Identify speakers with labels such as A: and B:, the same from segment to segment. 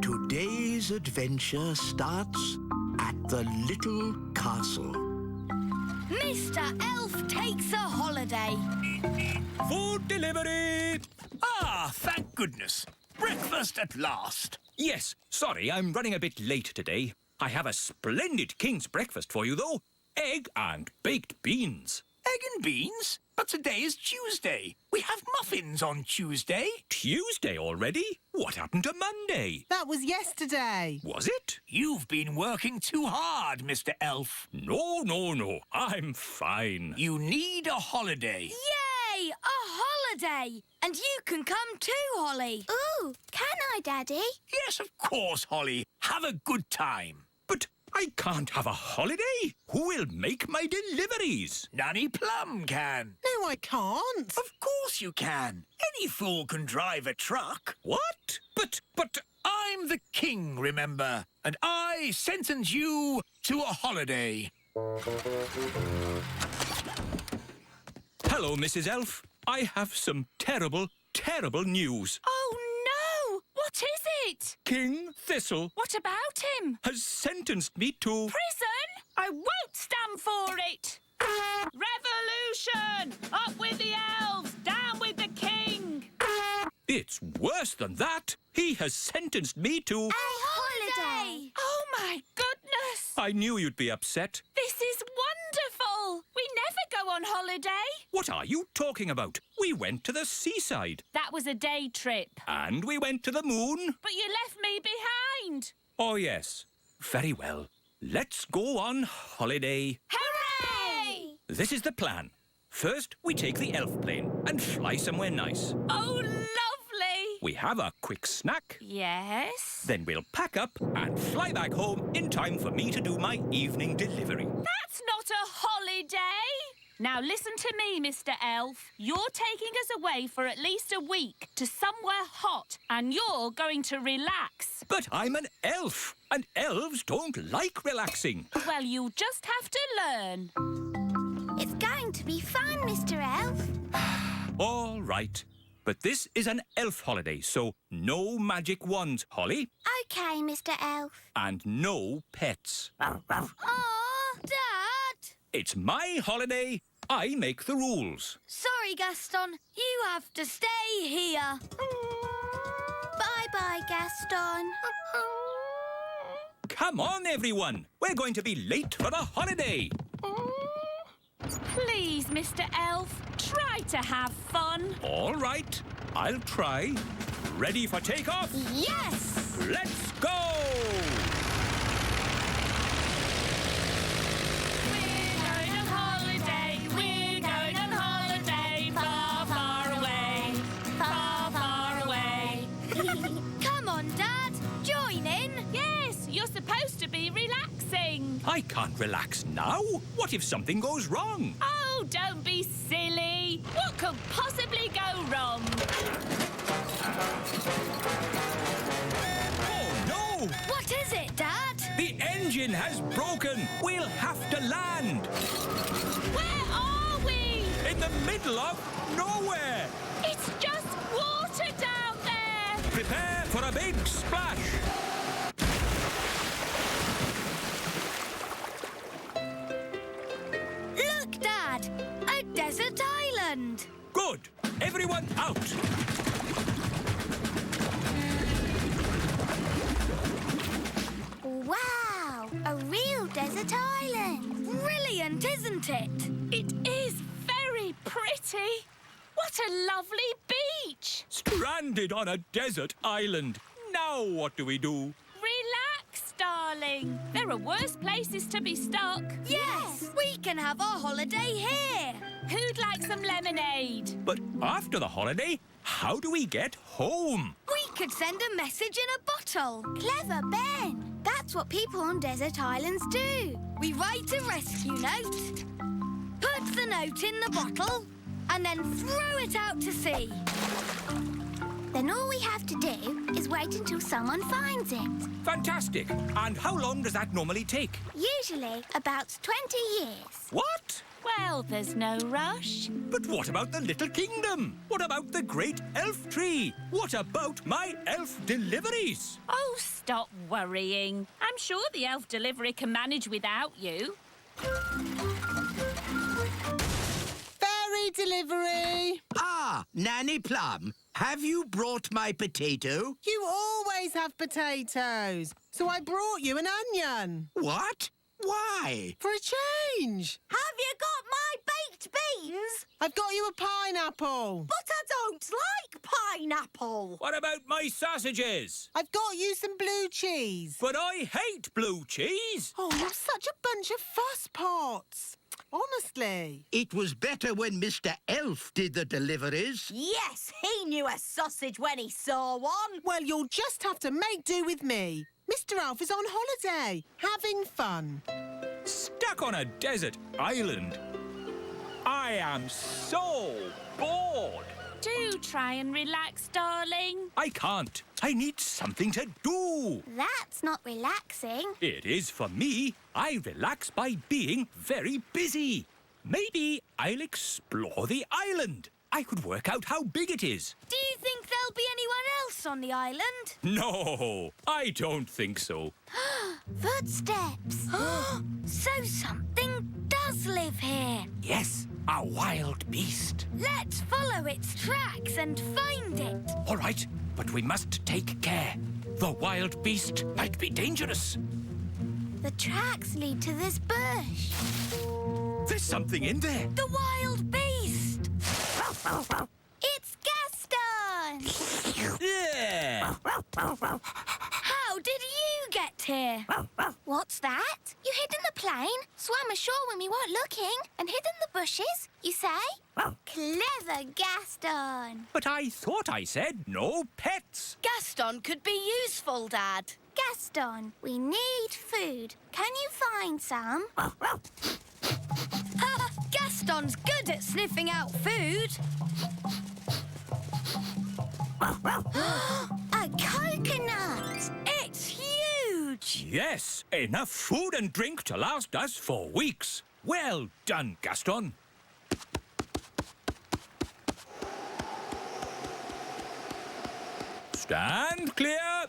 A: Today's adventure starts at the little castle.
B: Mr. Elf takes a holiday.
C: Food delivery!
D: Ah, thank goodness. Breakfast at last.
C: Yes, sorry, I'm running a bit late today. I have a splendid king's breakfast for you, though. Egg and baked beans.
D: Egg and beans? But today is Tuesday. We have muffins on Tuesday.
C: Tuesday already? What happened to Monday?
E: That was yesterday.
C: Was it?
D: You've been working too hard, Mr. Elf.
C: No. I'm fine.
D: You need a holiday.
B: Yay! A holiday! And you can come too, Holly.
F: Ooh, can I, Daddy?
D: Yes, of course, Holly. Have a good time.
C: But I can't have a holiday. Who will make my deliveries?
D: Nanny Plum can.
E: No, I can't.
D: Of course you can. Any fool can drive a truck.
C: What? But...
D: I'm the king, remember, and I sentence you to a holiday.
C: Hello, Mrs. Elf. I have some terrible news.
B: Oh, no! What is it?
C: King Thistle
B: What about him?
C: has sentenced me to...
B: Prison? I won't stand for it! Revolution! Up with the elves! Down with the king!
C: It's worse than that. He has sentenced me to...
F: A holiday!
B: Oh, my goodness!
C: I knew you'd be upset.
B: This is wonderful! We never go on holiday.
C: What are you talking about? We went to the seaside.
B: That was a day trip.
C: And we went to the moon.
B: But you left me behind.
C: Oh, yes. Very well. Let's go on holiday.
B: Hooray!
C: This is the plan. First, we take the elf plane and fly somewhere nice.
B: Oh, lovely!
C: We have a quick snack.
B: Yes?
C: Then we'll pack up and fly back home in time for me to do my evening delivery.
B: That's not a holiday! Now listen to me, Mr. Elf. You're taking us away for at least a week to somewhere hot, and you're going to relax.
C: But I'm an elf, and elves don't like relaxing.
B: Well, you'll just have to learn.
F: It's going to be fun, Mr. Elf.
C: All right. But this is an elf holiday, so no magic wands, Holly.
F: OK, Mr. Elf.
C: And no pets.
B: Aw, Dad!
C: It's my holiday. I make the rules.
B: Sorry, Gaston. You have to stay here.
F: Bye-bye, Gaston.
C: Come on, everyone. We're going to be late for the holiday.
B: Please, Mr. Elf, try to have fun.
C: All right. I'll try. Ready for takeoff?
B: Yes!
C: Let's go!
B: We're going on holiday. We're going on holiday. Far, far away. Far, far away. Come on, Dad. Join in. Yes, you're supposed to be relaxing.
C: I can't relax now. What if something goes wrong?
B: Oh, don't be silly. What could possibly go wrong?
C: Oh, no!
B: What is it, Dad?
C: The engine has broken. We'll have to land.
B: Where are we?
C: In the middle of nowhere.
B: It's just water down there.
C: Prepare for a big splash.
B: Look, Dad. A desert island.
C: Good. Everyone out.
F: Wow, a real desert island.
B: Brilliant, isn't it? It is very pretty. What a lovely beach.
C: Stranded on a desert island. Now what do we do?
B: Relax, darling. There are worse places to be stuck. Yes, we can have our holiday here. Who'd like some lemonade?
C: But after the holiday, how do we get home?
B: We could send a message in a bottle.
F: Clever, Ben. That's what people on desert islands do.
B: We write a rescue note, put the note in the bottle, and then throw it out to sea.
F: Then all we have to do is wait until someone finds it.
C: Fantastic. And how long does that normally take?
F: Usually about 20 years.
C: What?
B: Well, there's no rush.
C: But what about the little kingdom? What about the great elf tree? What about my elf deliveries?
B: Oh, stop worrying. I'm sure the elf delivery can manage without you.
E: Fairy delivery.
A: Ah, Nanny Plum, have you brought my potato?
E: You always have potatoes. So I brought you an onion.
A: What? Why?
E: For a change.
F: Have you got my baked beans?
E: I've got you a pineapple.
F: But I don't like pineapple.
C: What about my sausages?
E: I've got you some blue cheese.
C: But I hate blue cheese.
E: Oh, you're such a bunch of fusspots. Honestly.
A: It was better when Mr. Elf did the deliveries.
F: Yes, he knew a sausage when he saw one.
E: Well, you'll just have to make do with me. Mr. Elf is on holiday, having fun.
C: Stuck on a desert island. I am so bored.
B: Do try and relax, darling.
C: I can't. I need something to do.
F: That's not relaxing.
C: It is for me. I relax by being very busy. Maybe I'll explore the island. I could work out how big it is.
B: Do you think there'll be anyone else on the island?
C: No, I don't think so.
F: Footsteps. So something does live here.
C: Yes, a wild beast.
B: Let's follow its tracks and find it.
C: All right, but we must take care. The wild beast might be dangerous.
F: The tracks lead to this bush.
C: There's something in there.
B: The wild beast.
F: It's Gaston!
C: Yeah.
B: How did you get here?
F: What's that? You hid in the plane, swam ashore when we weren't looking, and hid in the bushes, you say? Clever Gaston!
C: But I thought I said no pets.
B: Gaston could be useful, Dad.
F: Gaston, we need food. Can you find some?
B: Gaston's good at sniffing out food.
F: A coconut!
B: It's huge.
C: Yes, enough food and drink to last us for weeks. Well done, Gaston. Stand clear.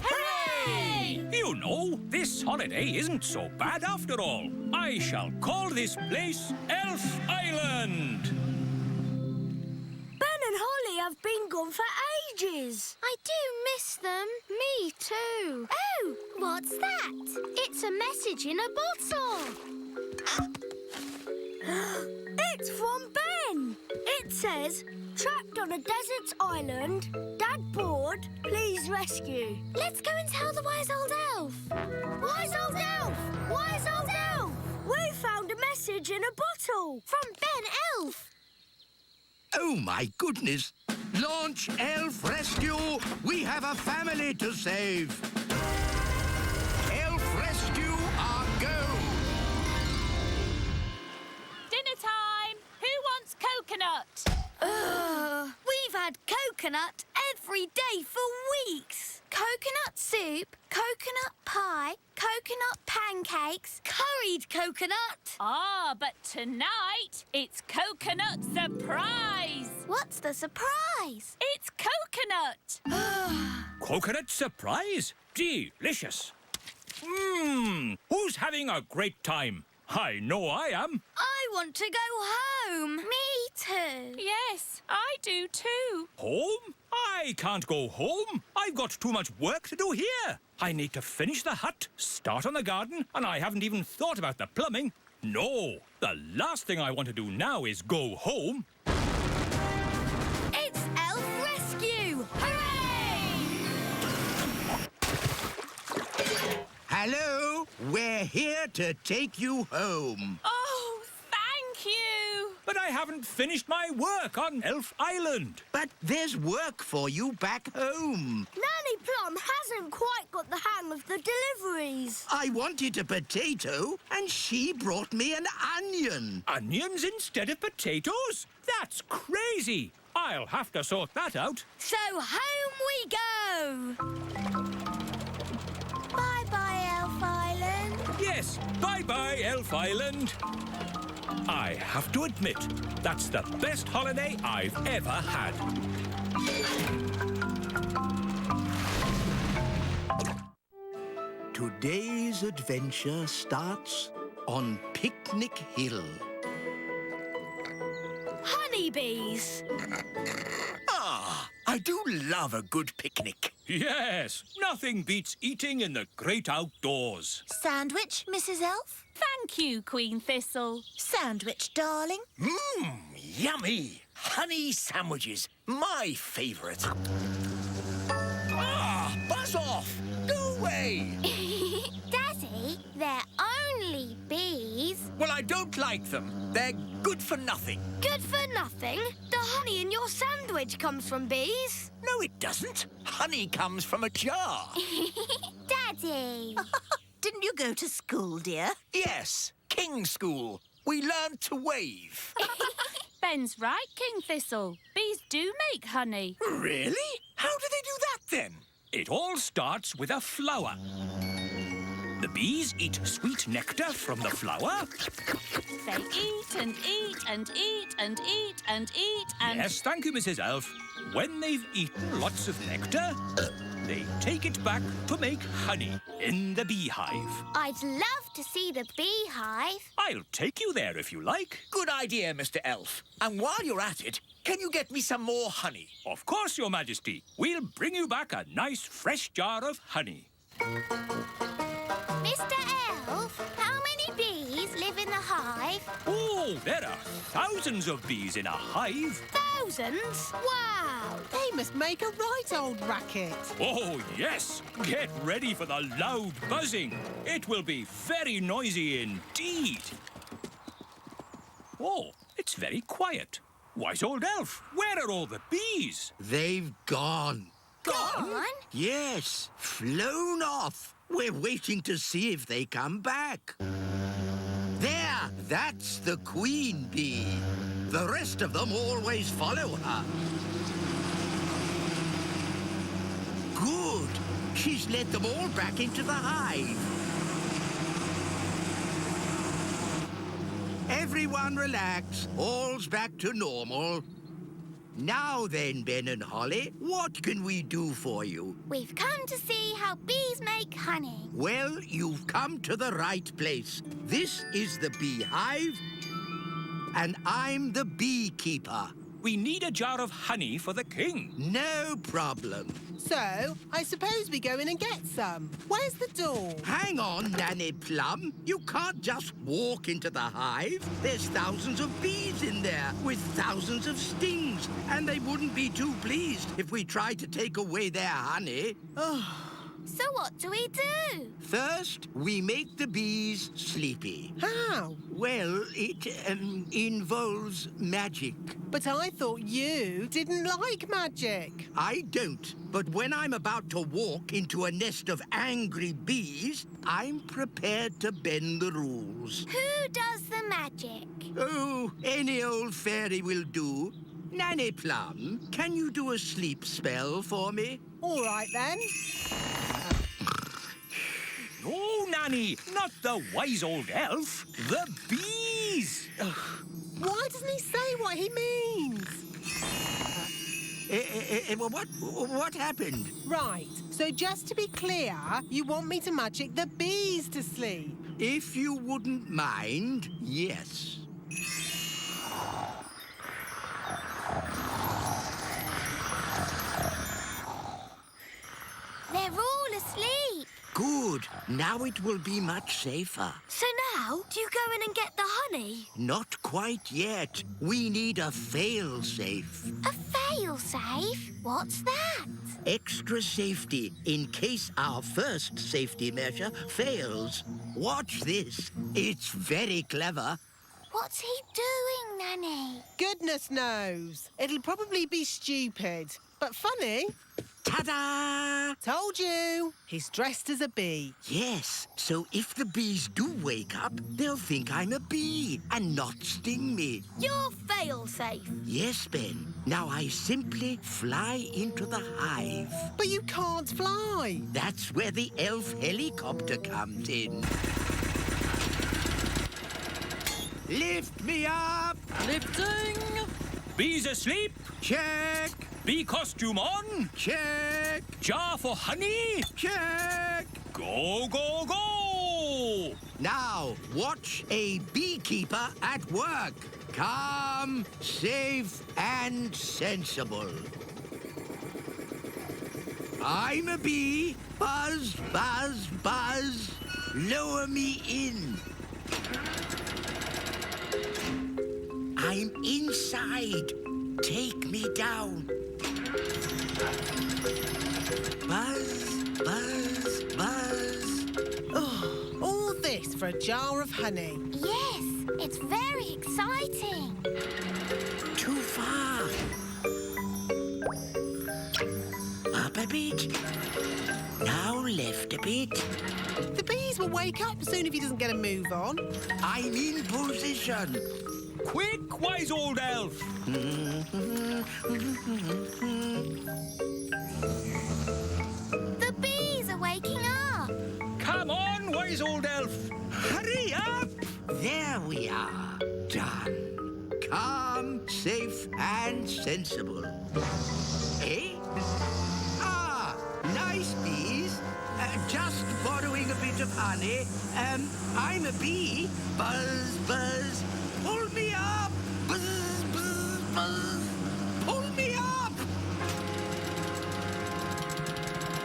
B: Hooray!
C: You know, this holiday isn't so bad after all. I shall call this place Elf Island.
B: Ben and Holly have been gone for ages.
F: I do miss them.
B: Me too.
F: Oh, what's that? It's a message in a bottle.
B: It's from Ben. It says, trapped on a desert island, Dad bored, please rescue.
F: Let's go and tell the wise old elf. Wise old elf! Wise old elf!
B: We found a message in a bottle.
F: From Ben Elf.
A: Oh, my goodness. Launch Elf Rescue. We have a family to save. Elf Rescue, our go.
B: Dinner time. Who wants coconut? We've had coconut every day for weeks.
F: Coconut soup, coconut pie, coconut pancakes, curried coconut.
B: Ah, but tonight it's coconut surprise.
F: What's the surprise?
B: It's coconut.
C: Coconut surprise? Delicious. Who's having a great time? I know I am.
B: I want to go home.
F: Me too.
B: Yes, I do too.
C: Home? I can't go home. I've got too much work to do here. I need to finish the hut, start on the garden, and I haven't even thought about the plumbing. No, the last thing I want to do now is go home.
B: It's Elf Rescue. Hooray!
A: Hello, we're here to take you home.
B: Oh, thank you.
C: But I haven't finished my work on Elf Island.
A: But there's work for you back home.
B: Nanny Plum hasn't quite got the hang of the deliveries.
A: I wanted a potato, and she brought me an onion.
C: Onions instead of potatoes? That's crazy. I'll have to sort that out.
B: So home we go.
F: Bye-bye, Elf Island.
C: Yes, Bye-bye, Elf Island. I have to admit, that's the best holiday I've ever had.
A: Today's adventure starts on Picnic Hill.
B: Honeybees.
D: Ah, I do love a good picnic.
C: Yes, nothing beats eating in the great outdoors.
F: Sandwich, Mrs. Elf?
B: Thank you, Queen Thistle.
F: Sandwich, darling.
D: Mmm, yummy. Honey sandwiches, my favourite. Ah, buzz off. Go away.
F: Daddy, they're only bees.
D: Well, I don't like them. They're good for nothing.
F: Good for nothing. The honey in your sandwich comes from bees.
D: No, it doesn't. Honey comes from a jar.
F: Daddy.
G: Didn't you go to school, dear?
D: Yes, King School. We learned to wave.
B: Ben's right, King Thistle. Bees do make honey.
D: Really? How do they do that, then?
C: It all starts with a flower. The bees eat sweet nectar from the flower.
B: They eat and eat and eat and eat and eat and...
C: Yes, thank you, Mrs. Elf. When they've eaten lots of nectar, they take it back to make honey in the beehive.
F: I'd love to see the beehive.
C: I'll take you there if you like.
D: Good idea, Mr. Elf. And while you're at it, can you get me some more honey?
C: Of course, Your Majesty. We'll bring you back a nice fresh jar of honey.
F: Mr. Elf, how many bees live in the hive?
C: Oh, there are thousands of bees in a hive.
F: Thousands? Wow.
E: They must make a right old racket.
C: Oh, yes. Get ready for the loud buzzing. It will be very noisy indeed. Oh, it's very quiet. Wise old elf, where are all the bees?
A: They've gone.
F: Gone?
A: Yes, flown off. We're waiting to see if they come back. There, that's the queen bee. The rest of them always follow her. Good. She's led them all back into the hive. Everyone relax. All's back to normal. Now then, Ben and Holly, what can we do for you?
F: We've come to see how bees make honey.
A: Well, you've come to the right place. This is the beehive, and I'm the beekeeper.
C: We need a jar of honey for the king.
A: No problem.
E: So, I suppose we go in and get some. Where's the door?
A: Hang on, Nanny Plum. You can't just walk into the hive. There's thousands of bees in there with thousands of stings, and they wouldn't be too pleased if we tried to take away their honey.
F: So what do we do?
A: First, we make the bees sleepy.
E: How?
A: Well, it involves magic.
E: But I thought you didn't like magic.
A: I don't. But when I'm about to walk into a nest of angry bees, I'm prepared to bend the rules.
F: Who does the magic?
A: Oh, any old fairy will do. Nanny Plum, can you do a sleep spell for me?
E: All right, then.
C: No, Nanny, not the wise old elf. The bees.
E: Why doesn't he say what he means?
A: What happened?
E: Right, so just to be clear, you want me to magic the bees to sleep?
A: If you wouldn't mind, yes.
F: They're all asleep.
A: Good. Now it will be much safer.
F: So now, do you go in and get the honey?
A: Not quite yet. We need a fail-safe.
F: A fail-safe? What's that?
A: Extra safety in case our first safety measure fails. Watch this. It's very clever.
F: What's he doing, Nanny?
E: Goodness knows. It'll probably be stupid, but funny.
A: Ta-da!
E: Told you. He's dressed as a bee.
A: Yes, so if the bees do wake up, they'll think I'm a bee and not sting me.
F: You're fail-safe.
A: Yes, Ben. Now I simply fly into the hive.
E: But you can't fly.
A: That's where the elf helicopter comes in. Lift me up!
B: Lifting.
C: Bees asleep?
A: Check!
C: Bee costume on?
A: Check!
C: Jar for honey?
A: Check!
C: Go, go, go!
A: Now, watch a beekeeper at work. Calm, safe, and sensible. I'm a bee. Buzz, buzz, buzz. Lower me in. I'm inside. Take me down. Buzz, buzz, buzz.
E: Oh, all this for a jar of honey.
F: Yes, it's very exciting.
A: Too far. Up a bit. Now left a bit.
E: The bees will wake up soon if he doesn't get a move on.
A: I'm in position.
C: Quick, wise old elf!
F: The bees are waking up.
C: Come on, wise old elf! Hurry up!
A: There we are. Done. Calm, safe, and sensible. Eh? Ah, nice bees. Just borrowing a bit of honey. I'm a bee. Buzz, buzz. Pull me up. Buzz, buzz, buzz. Pull me up.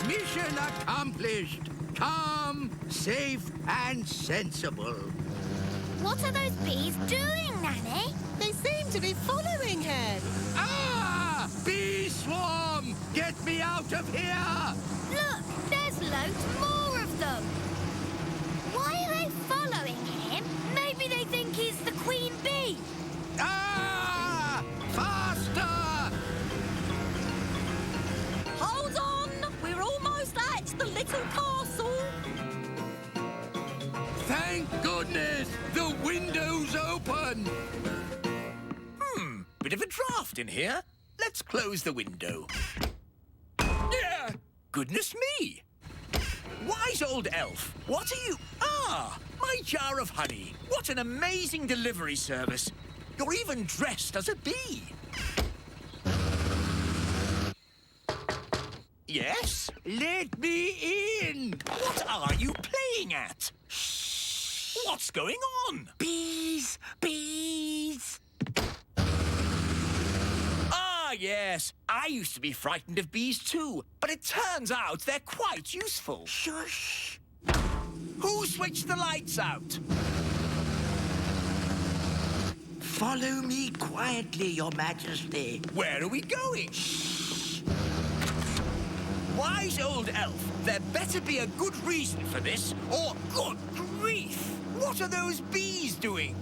A: Mission accomplished. Calm, safe, and sensible.
F: What are those bees doing, Nanny?
E: They seem to be following him.
A: Ah! Bee swarm! Get me out of here!
F: Look, there's loads more of them. Why are they following him? Maybe they think he's the queen bee.
A: Ah! Faster!
B: Hold on. We're almost at the little castle.
A: Thank goodness! The window's open!
D: Bit of a draft in here. Let's close the window. Yeah, goodness me! Wise old elf, what are you... Ah, my jar of honey. What an amazing delivery service. You're even dressed as a bee. Yes?
A: Let me in!
D: What are you playing at? What's going on?
A: Bees! Bees!
D: Ah, yes. I used to be frightened of bees too, but it turns out they're quite useful.
A: Shush!
D: Who switched the lights out?
A: Follow me quietly, Your Majesty.
D: Where are we going? Wise old elf, there better be a good reason for this, or good grief! What are those bees doing?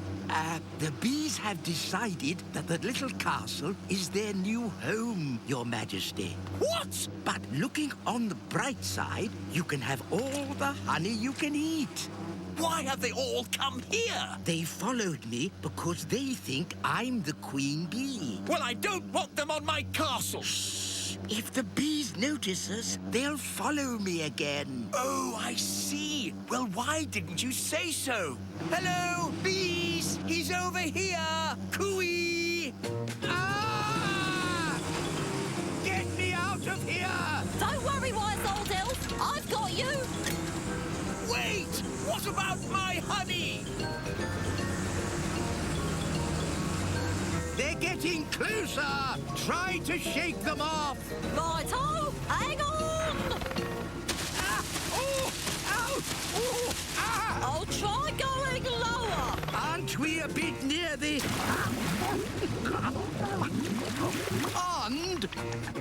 A: The bees have decided that the little castle is their new home, Your Majesty.
D: What?
A: But looking on the bright side, you can have all the honey you can eat.
D: Why have they all come here?
A: They followed me because they think I'm the queen bee.
D: Well, I don't want them on my castle.
A: If the bees notice us, they'll follow me again.
D: Oh, I see. Well, why didn't you say so? Hello, bees! He's over here! Cooey!
A: Ah! Get me out of here!
B: Don't worry, wise old elf. I've got you.
D: Wait! What about my honey?
A: They're getting closer! Try to shake them off!
B: Righto. Hang on.
A: Ah! Oh! Ow! Oh! Ah!
B: I'll try going lower.
A: Aren't we a bit near the... pond?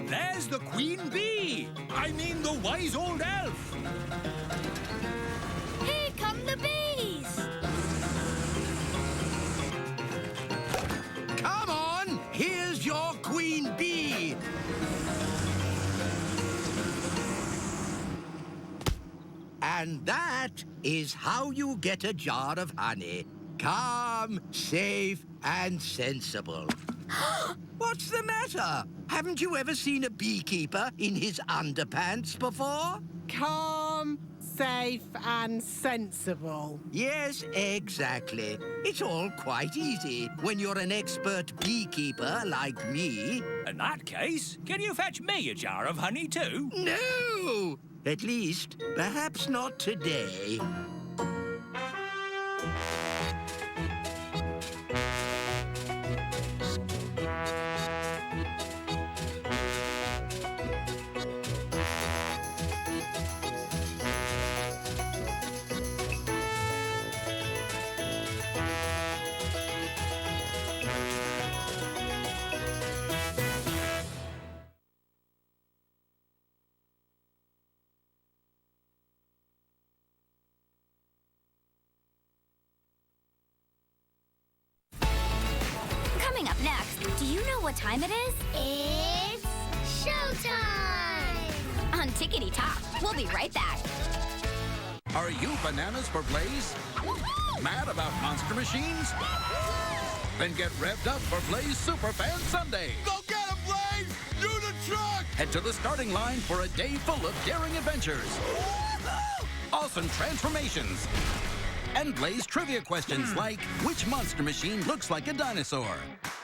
C: There's the queen bee! I mean the wise old elf!
F: Here come the bees.
A: Come on! Here's your queen bee! And that is how you get a jar of honey. Calm, safe, and sensible. What's the matter? Haven't you ever seen a beekeeper in his underpants before?
E: Calm, safe and sensible.
A: Yes, exactly. It's all quite easy when you're an expert beekeeper like me.
C: In that case, can you fetch me a jar of honey too?
A: No! At least, perhaps not today.
F: Coming up next, do you know what time it is? It's showtime! On Tickety Top. We'll be right back.
H: Are you bananas for Blaze? Mad about monster machines? Then get revved up for Blaze Superfan Sunday.
D: Go get him, Blaze! Do the truck!
H: Head to the starting line for a day full of daring adventures, awesome transformations, and Blaze trivia questions like, which monster machine looks like a dinosaur?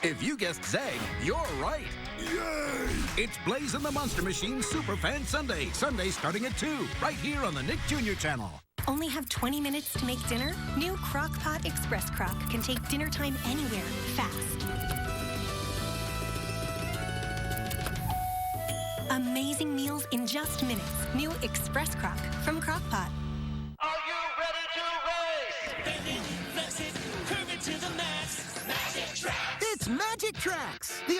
H: If you guessed Zeg, you're right.
D: Yay!
H: It's Blaze and the Monster Machine Superfan Sunday. Sunday starting at 2, right here on the Nick Jr. channel.
I: Only have 20 minutes to make dinner? New Crock-Pot Express Crock can take dinner time anywhere, fast. Amazing meals in just minutes. New Express Crock from Crock-Pot.
J: Are you ready to race? Bend it, flex it, curve it to the max. Magic Tracks!
E: It's Magic Tracks, the